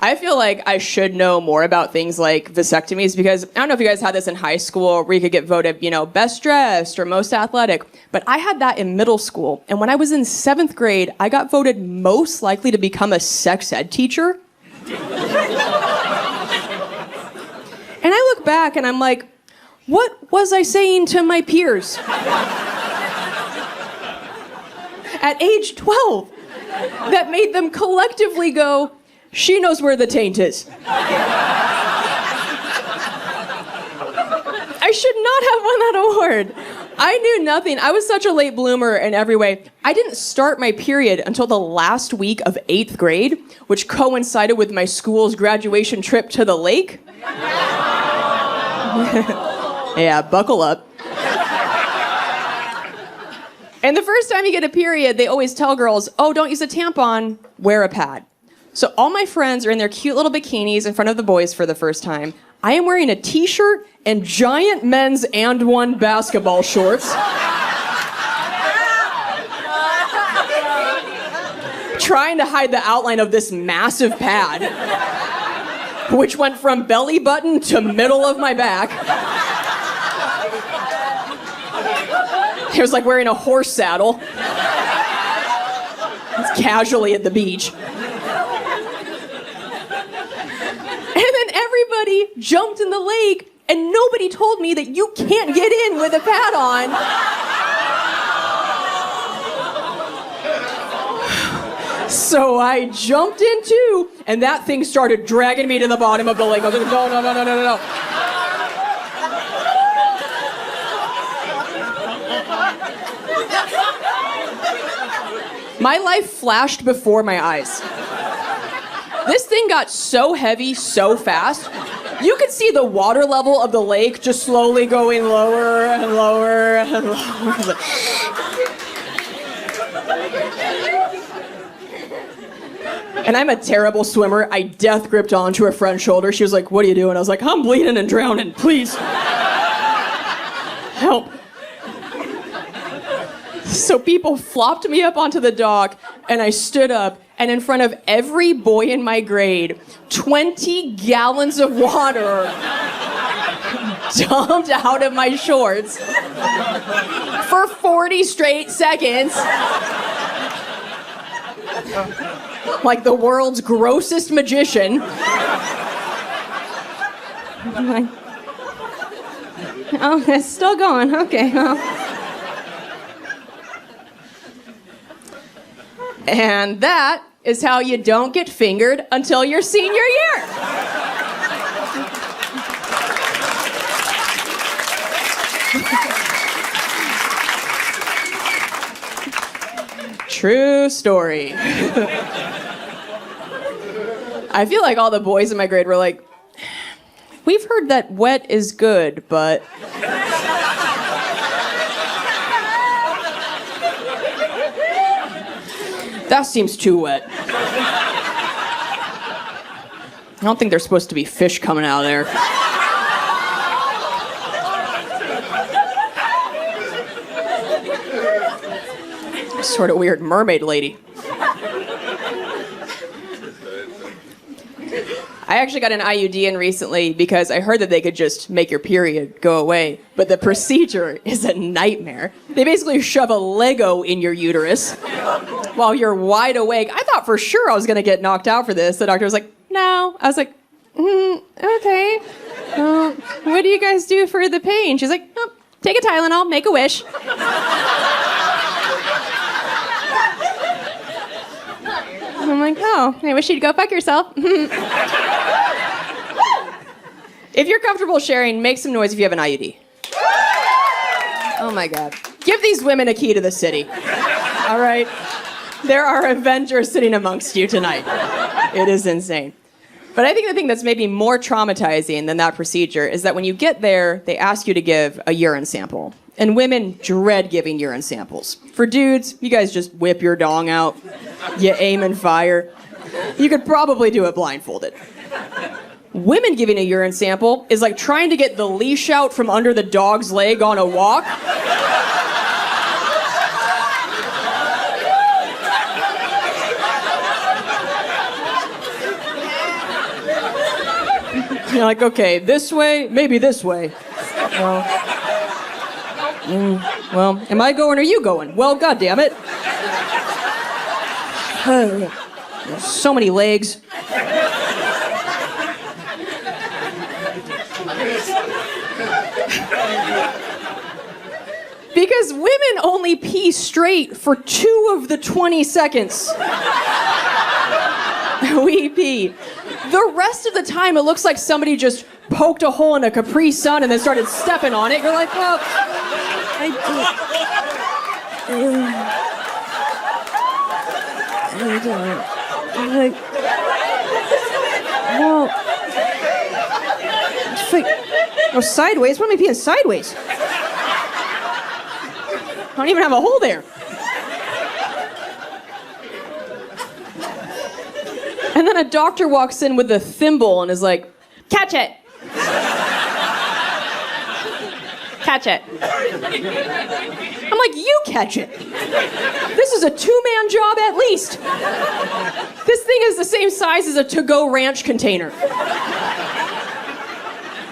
I feel like I should know more about things like vasectomies because I don't know if you guys had this in high school where you could get voted, best dressed or most athletic, but I had that in middle school. And when I was in 7th grade, I got voted most likely to become a sex ed teacher. And I look back and I'm like, what was I saying to my peers? At age 12, that made them collectively go, she knows where the taint is. I should not have won that award. I knew nothing. I was such a late bloomer in every way. I didn't start my period until the last week of 8th grade, which coincided with my school's graduation trip to the lake. Yeah, buckle up. And the first time you get a period, they always tell girls, oh, don't use a tampon, wear a pad. So all my friends are in their cute little bikinis in front of the boys for the first time. I am wearing a t-shirt and giant men's and one basketball shorts. Trying to hide the outline of this massive pad, which went from belly button to middle of my back. It was like wearing a horse saddle. It's casually at the beach. And then everybody jumped in the lake, and nobody told me that you can't get in with a pad on. So I jumped in too, and that thing started dragging me to the bottom of the lake. I was like, no. My life flashed before my eyes. This thing got so heavy so fast, you could see the water level of the lake just slowly going lower and lower and lower. And I'm a terrible swimmer. I death gripped onto her front shoulder. She was like, what are you doing? I was like, I'm bleeding and drowning, please. Help. So people flopped me up onto the dock, and I stood up, and in front of every boy in my grade, 20 gallons of water dumped out of my shorts for 40 straight seconds. Like the world's grossest magician. I'm like, oh, it's still going. Okay, well. And that is how you don't get fingered until your senior year. True story. I feel like all the boys in my grade were like, we've heard that wet is good, but... That seems too wet. I don't think there's supposed to be fish coming out of there. Sort of weird mermaid lady. I actually got an IUD in recently because I heard that they could just make your period go away, but the procedure is a nightmare. They basically shove a Lego in your uterus while you're wide awake. I thought for sure I was going to get knocked out for this. The doctor was like, no. I was like, okay. What do you guys do for the pain? She's like, oh, take a Tylenol, make a wish. I'm like, oh, I wish you'd go fuck yourself. If you're comfortable sharing, make some noise if you have an IUD. Oh my God. Give these women a key to the city. All right? There are Avengers sitting amongst you tonight. It is insane. But I think the thing that's maybe more traumatizing than that procedure is that when you get there, they ask you to give a urine sample. And women dread giving urine samples. For dudes, you guys just whip your dong out. You aim and fire. You could probably do it blindfolded. Women giving a urine sample is like trying to get the leash out from under the dog's leg on a walk. You're like, okay, this way, maybe this way. Well, am I going or are you going? Well, goddammit. So many legs. Because women only pee straight for 2 of the 20 seconds we pee. The rest of the time, it looks like somebody just poked a hole in a Capri Sun and then started stepping on it. You're like, well, sideways? What am I peeing sideways? I don't even have a hole there. And then a doctor walks in with a thimble and is like, catch it. Catch it. I'm like, you catch it. This is a 2-man job at least. This thing is the same size as a to-go ranch container.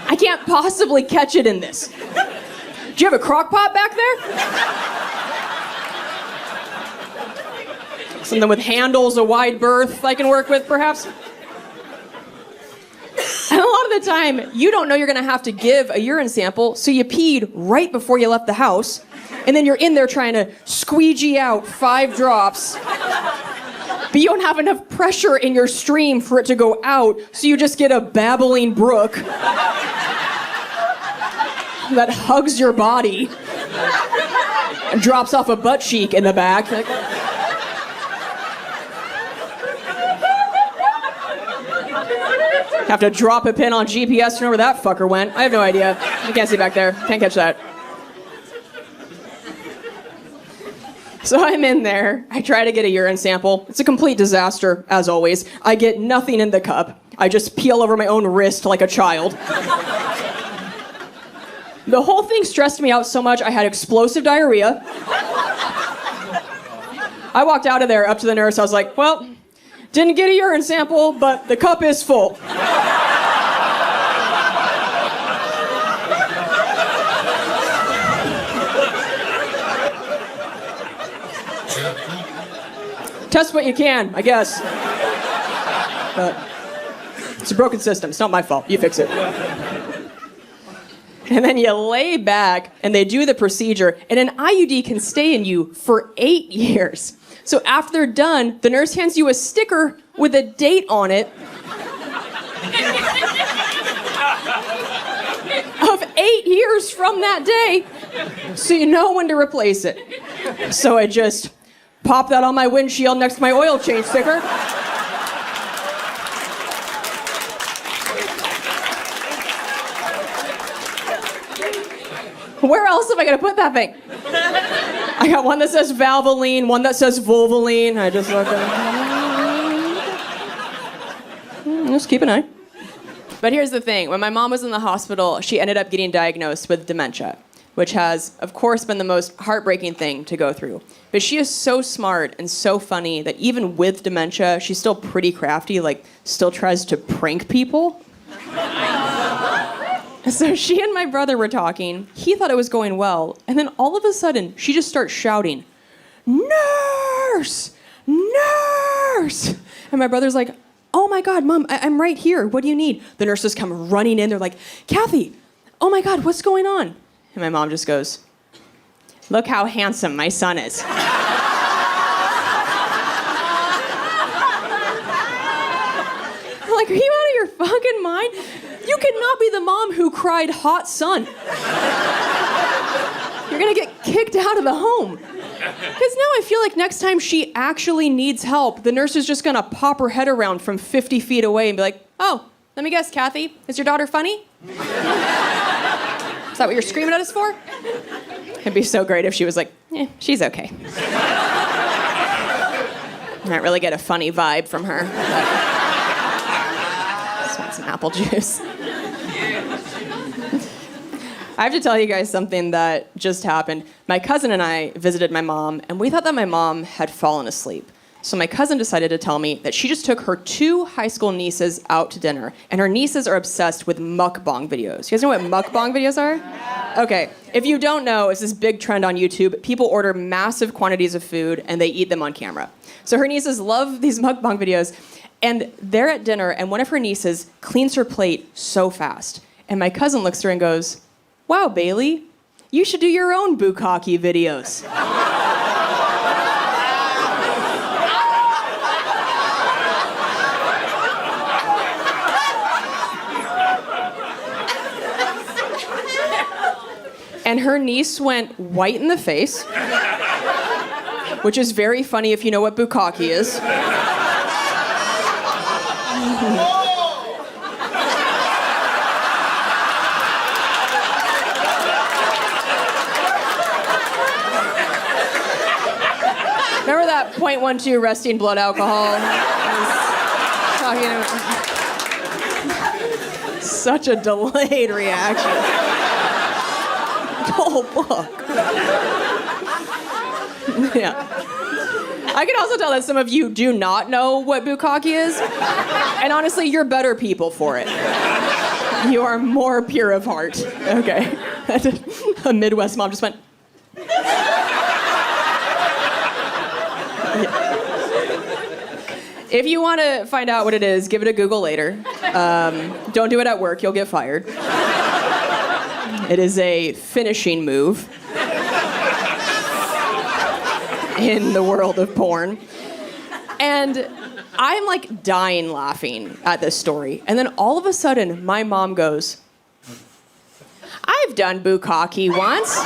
I can't possibly catch it in this. Do you have a crock pot back there? Something with handles, a wide berth I can work with, perhaps? And a lot of the time, you don't know you're gonna have to give a urine sample, so you peed right before you left the house, and then you're in there trying to squeegee out 5 drops, but you don't have enough pressure in your stream for it to go out, so you just get a babbling brook that hugs your body and drops off a butt cheek in the back. Like, have to drop a pin on GPS to know where that fucker went. I have no idea. I can't see back there. Can't catch that. So I'm in there. I try to get a urine sample. It's a complete disaster, as always. I get nothing in the cup. I just peel over my own wrist like a child. The whole thing stressed me out so much I had explosive diarrhea. I walked out of there up to the nurse. I was like, well, didn't get a urine sample, but the cup is full. Test what you can, I guess. But it's a broken system. It's not my fault. You fix it. And then you lay back, and they do the procedure, and an IUD can stay in you for 8 years. So after they're done, the nurse hands you a sticker with a date on it of 8 years from that day, so you know when to replace it. So I just pop that on my windshield next to my oil change sticker. Where else am I going to put that thing? I got one that says Valvoline, one that says Volvoline. I just look at just keep an eye. But here's the thing. When my mom was in the hospital, she ended up getting diagnosed with dementia, which has, of course, been the most heartbreaking thing to go through. But she is so smart and so funny that even with dementia, she's still pretty crafty, like still tries to prank people. So she and my brother were talking. He thought it was going well. And then all of a sudden, she just starts shouting, "Nurse! Nurse!" And my brother's like, "Oh my God, Mom, I'm right here. What do you need?" The nurses come running in. They're like, "Kathy, oh my God, what's going on?" And my mom just goes, "Look how handsome my son is." I'm like, are you out of your fucking mind? You cannot be the mom who cried hot son. You're gonna get kicked out of the home. Because now I feel like next time she actually needs help, the nurse is just gonna pop her head around from 50 feet away and be like, "Oh, let me guess, Kathy, is your daughter funny? Is that what you're screaming at us for?" It'd be so great if she was like, she's okay. Not really get a funny vibe from her. Just want some apple juice. I have to tell you guys something that just happened. My cousin and I visited my mom, and we thought that my mom had fallen asleep. So my cousin decided to tell me that she just took her 2 high school nieces out to dinner, and her nieces are obsessed with mukbang videos. You guys know what mukbang videos are? Okay, if you don't know, it's this big trend on YouTube. People order massive quantities of food, and they eat them on camera. So her nieces love these mukbang videos, and they're at dinner, and one of her nieces cleans her plate so fast. And my cousin looks at her and goes, "Wow, Bailey, you should do your own bukkake videos." And her niece went white in the face, which is very funny if you know what bukkake is. Remember that .12 resting blood alcohol? Such a delayed reaction. Whole book. Yeah. I can also tell that some of you do not know what bukkake is. And honestly, you're better people for it. You are more pure of heart. Okay. A Midwest mom just went. If you want to find out what it is, give it a Google later. Don't do it at work, you'll get fired. It is a finishing move in the world of porn. And I'm like dying laughing at this story. And then all of a sudden, my mom goes, "I've done bukkake once."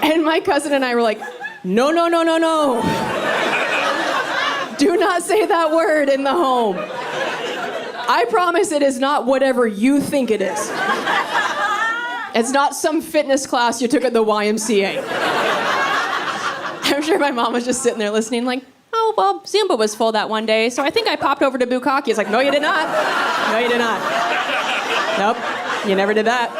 And my cousin and I were like, "No, no, no, no, no. Do not say that word in the home. I promise it is not whatever you think it is. It's not some fitness class you took at the YMCA." I'm sure my mom was just sitting there listening like, "Oh, well, Zumba was full that one day, so I think I popped over to bukkake." It's like, "No, you did not. No, you did not. Nope, you never did that."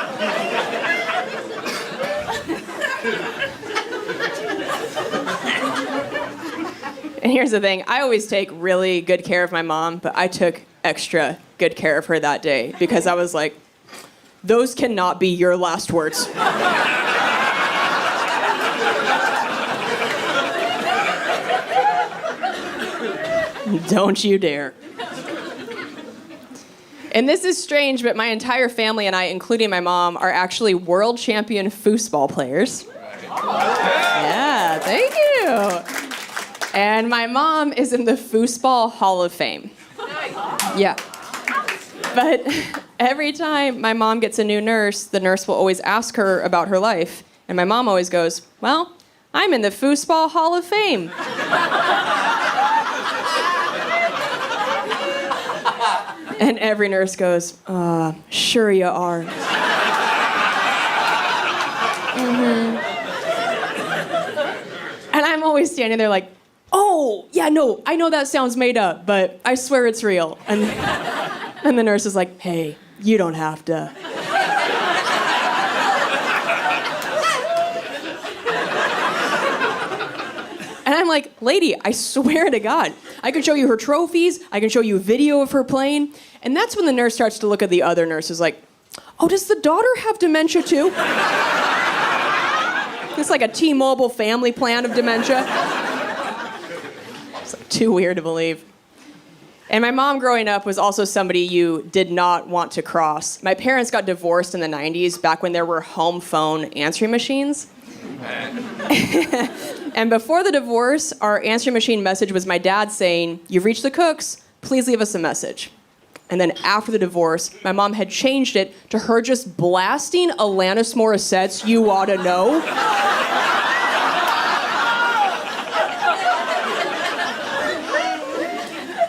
And here's the thing, I always take really good care of my mom, but I took extra good care of her that day because I was like, those cannot be your last words. Don't you dare. And this is strange, but my entire family and I, including my mom, are actually world champion foosball players. Yeah, thank you. And my mom is in the Foosball Hall of Fame. Yeah. But every time my mom gets a new nurse, the nurse will always ask her about her life. And my mom always goes, "Well, I'm in the Foosball Hall of Fame." And every nurse goes, "Sure you are." Mm-hmm. And I'm always standing there like, "Oh, yeah, no, I know that sounds made up, but I swear it's real." And the nurse is like, "Hey, you don't have to." And I'm like, "Lady, I swear to God, I can show you her trophies, I can show you a video of her playing." And that's when the nurse starts to look at the other nurses like, "Oh, does the daughter have dementia too?" It's like a T-Mobile family plan of dementia. It's like too weird to believe. And my mom growing up was also somebody you did not want to cross. My parents got divorced in the 90s, back when there were home phone answering machines. And before the divorce, our answering machine message was my dad saying, "You've reached the Cooks, please leave us a message." And then after the divorce, my mom had changed it to her just blasting Alanis Morissette's "You Oughta Know."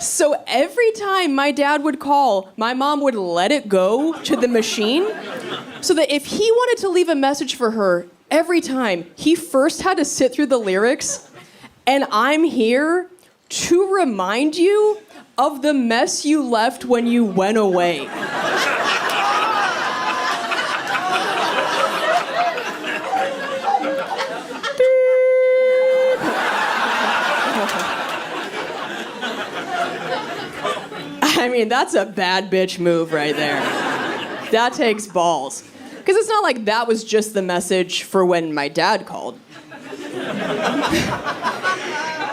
So every time my dad would call, my mom would let it go to the machine so that if he wanted to leave a message for her, every time he first had to sit through the lyrics, "And I'm here to remind you of the mess you left when you went away." I mean, that's a bad bitch move right there. That takes balls. Because it's not like that was just the message for when my dad called.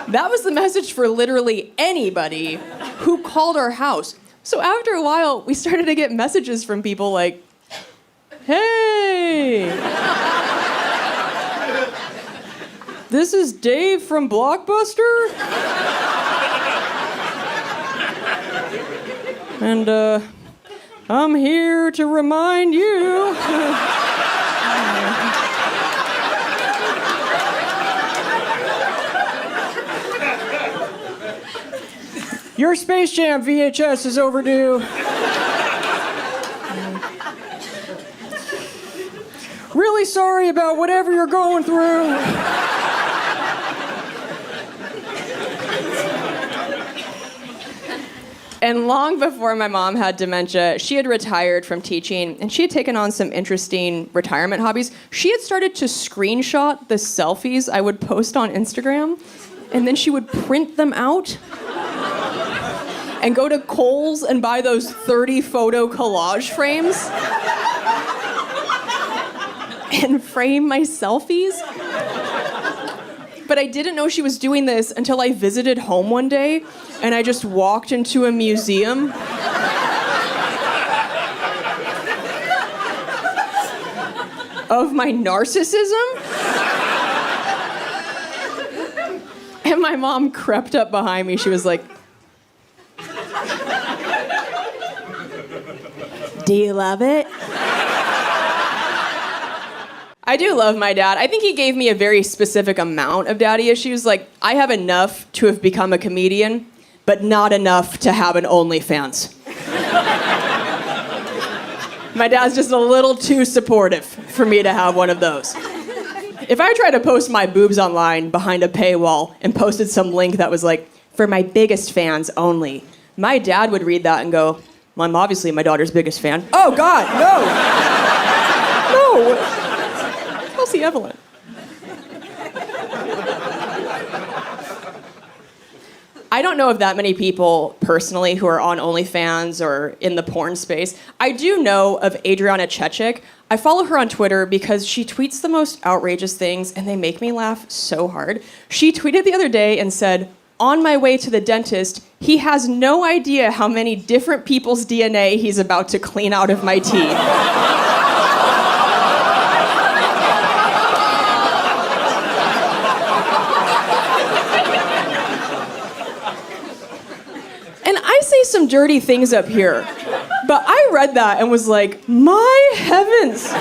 That was the message for literally anybody who called our house. So after a while, we started to get messages from people like, hey, this is Dave from Blockbuster. And I'm here to remind you. Your Space Jam VHS is overdue. Really sorry about whatever you're going through. And long before my mom had dementia, she had retired from teaching, and she had taken on some interesting retirement hobbies. She had started to screenshot the selfies I would post on Instagram, and then she would print them out and go to Kohl's and buy those 30 photo collage frames and frame my selfies. But I didn't know she was doing this until I visited home one day and I just walked into a museum. Of my narcissism. And my mom crept up behind me. She was like, do you love it? I do love my dad. I think he gave me a very specific amount of daddy issues. Like, I have enough to have become a comedian, but not enough to have an OnlyFans. My dad's just a little too supportive for me to have one of those. If I tried to post my boobs online behind a paywall and posted some link that was like, for my biggest fans only, my dad would read that and go, well, I'm obviously my daughter's biggest fan. Oh, God, no. No. Kelsey Evelyn. I don't know of that many people personally who are on OnlyFans or in the porn space. I do know of Adriana Chechik. I follow her on Twitter because she tweets the most outrageous things and they make me laugh so hard. She tweeted the other day and said, on my way to the dentist, he has no idea how many different people's DNA he's about to clean out of my teeth. And I say some dirty things up here, but I read that and was like, my heavens.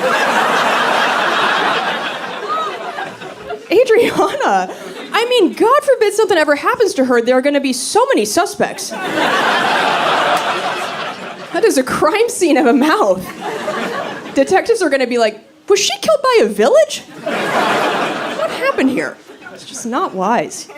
Adriana. I mean, God forbid something ever happens to her, there are going to be so many suspects. That is a crime scene of a mouth. Detectives are going to be like, was she killed by a village? What happened here? It's just not wise.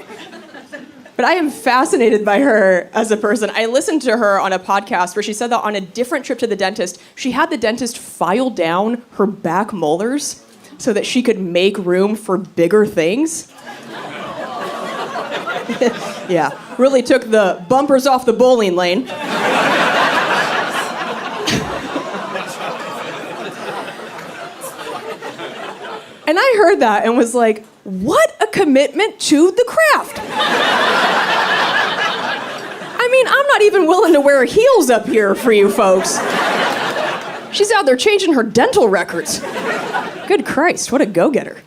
But I am fascinated by her as a person. I listened to her on a podcast where she said that on a different trip to the dentist, she had the dentist file down her back molars so that she could make room for bigger things. Yeah, really took the bumpers off the bowling lane. And I heard that and was like, what a commitment to the craft. I mean, I'm not even willing to wear heels up here for you folks. She's out there changing her dental records. Good Christ, what a go-getter.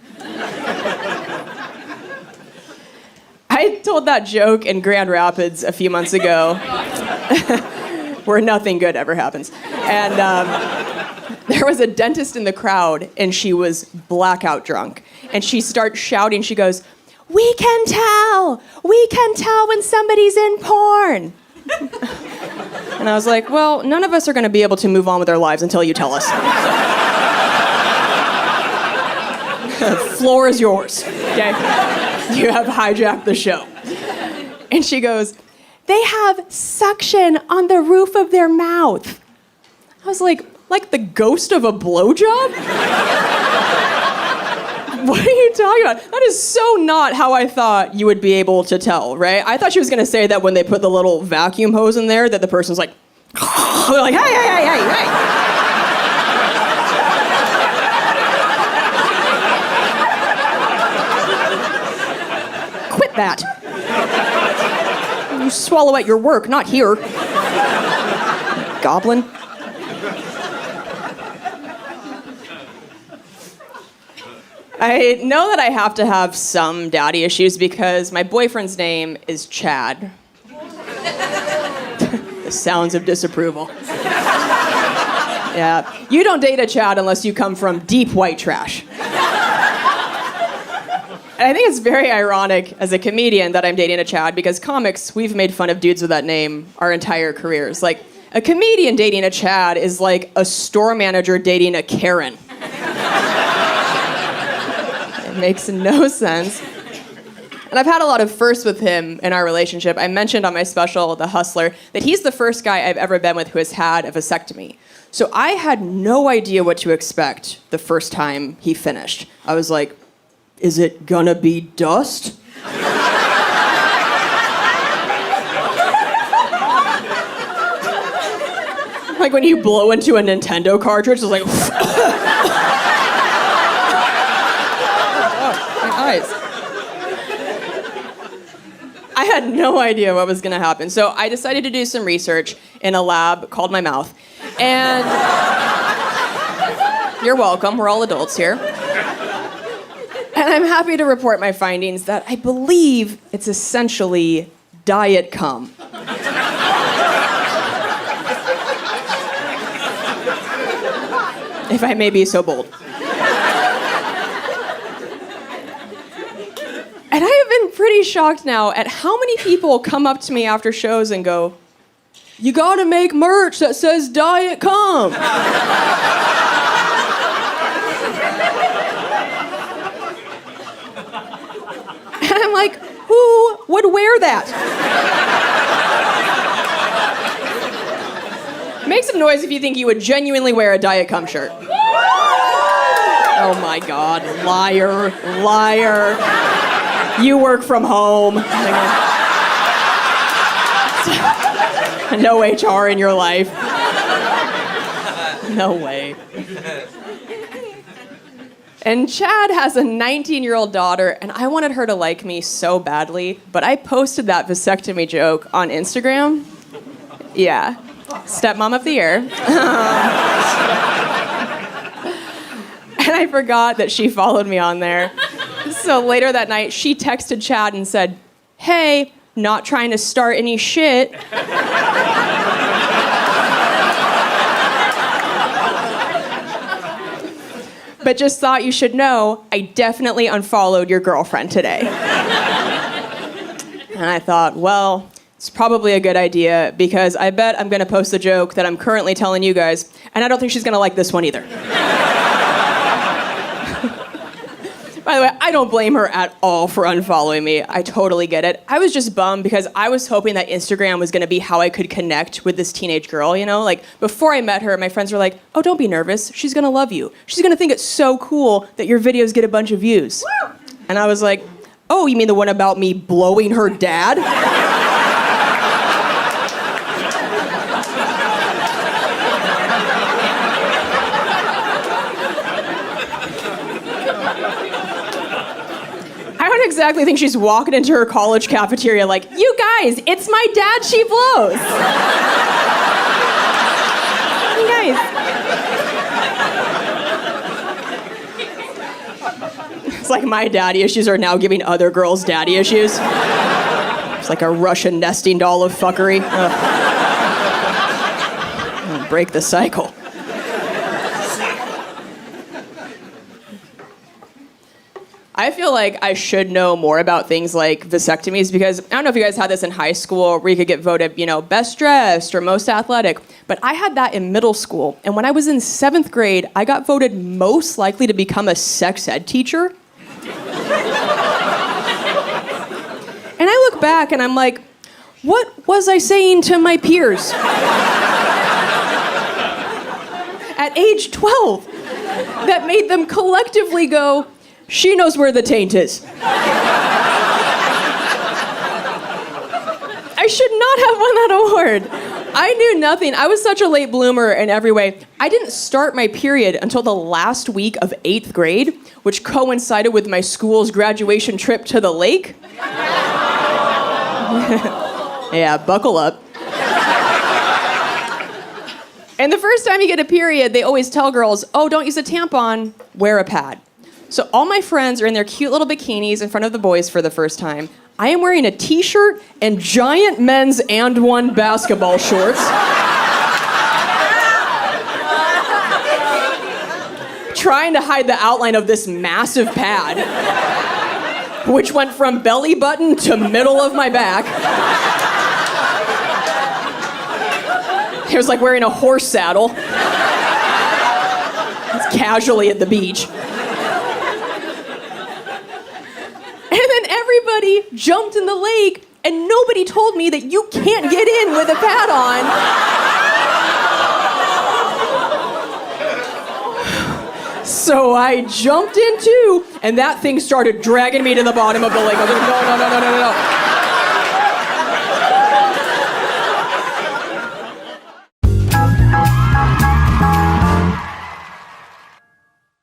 I told that joke in Grand Rapids a few months ago where nothing good ever happens. And there was a dentist in the crowd, and she was blackout drunk. And she starts shouting, she goes, we can tell when somebody's in porn. And I was like, well, none of us are going to be able to move on with our lives until you tell us. The floor is yours, okay? You have hijacked the show. And she goes, they have suction on the roof of their mouth. I was like the ghost of a blowjob? What are you talking about? That is so not how I thought you would be able to tell, right? I thought she was going to say that when they put the little vacuum hose in there, that the person's like, they're like, hey, hey, hey, hey, hey. Quit that. You swallow at your work, not here. Goblin. I know that I have to have some daddy issues because my boyfriend's name is Chad. The sounds of disapproval. Yeah, you don't date a Chad unless you come from deep white trash. And I think it's very ironic as a comedian that I'm dating a Chad because comics, we've made fun of dudes with that name our entire careers. Like, a comedian dating a Chad is like a store manager dating a Karen. It makes no sense. And I've had a lot of firsts with him in our relationship. I mentioned on my special, The Hustler, that he's the first guy I've ever been with who has had a vasectomy. So I had no idea what to expect the first time he finished. I was like, is it gonna be dust? Like when you blow into a Nintendo cartridge, it's like, eyes. I had no idea what was going to happen. So I decided to do some research in a lab called my mouth. And you're welcome. We're all adults here. And I'm happy to report my findings that I believe it's essentially diet cum. If I may be so bold. And I have been pretty shocked now at how many people come up to me after shows and go, you gotta make merch that says diet cum. And I'm like, who would wear that? Make some noise if you think you would genuinely wear a diet cum shirt. Oh my God, liar, liar. You work from home. No HR in your life. No way. And Chad has a 19-year-old daughter, and I wanted her to like me so badly, but I posted that vasectomy joke on Instagram. Yeah. Stepmom of the year. And I forgot that she followed me on there. So later that night, she texted Chad and said, hey, not trying to start any shit. But just thought you should know, I definitely unfollowed your girlfriend today. And I thought, well, it's probably a good idea because I bet I'm gonna post the joke that I'm currently telling you guys, and I don't think she's gonna like this one either. By the way, I don't blame her at all for unfollowing me. I totally get it. I was just bummed because I was hoping that Instagram was gonna be how I could connect with this teenage girl, you know? Like, before I met her, my friends were like, oh, don't be nervous. She's gonna love you. She's gonna think it's so cool that your videos get a bunch of views. Woo! And I was like, oh, you mean the one about me blowing her dad? I don't exactly think she's walking into her college cafeteria like, you guys, it's my dad she blows. You guys. It's like my daddy issues are now giving other girls daddy issues. It's like a Russian nesting doll of fuckery. Break the cycle. I feel like I should know more about things like vasectomies because I don't know if you guys had this in high school where you could get voted, you know, best dressed or most athletic, but I had that in middle school. And when I was in 7th grade, I got voted most likely to become a sex ed teacher. And I look back and I'm like, what was I saying to my peers? At age 12, that made them collectively go, She knows where the taint is. I should not have won that award. I knew nothing. I was such a late bloomer in every way. I didn't start my period until the last week of 8th grade, which coincided with my school's graduation trip to the lake. Yeah, buckle up. And the first time you get a period, they always tell girls, oh, don't use a tampon, wear a pad. So all my friends are in their cute little bikinis in front of the boys for the first time. I am wearing a t-shirt and giant men's and one basketball shorts. Trying to hide the outline of this massive pad, which went from belly button to middle of my back. It was like wearing a horse saddle. It's casually at the beach. And then everybody jumped in the lake, and nobody told me that you can't get in with a pad on. So I jumped in too, and that thing started dragging me to the bottom of the lake. I was like, no.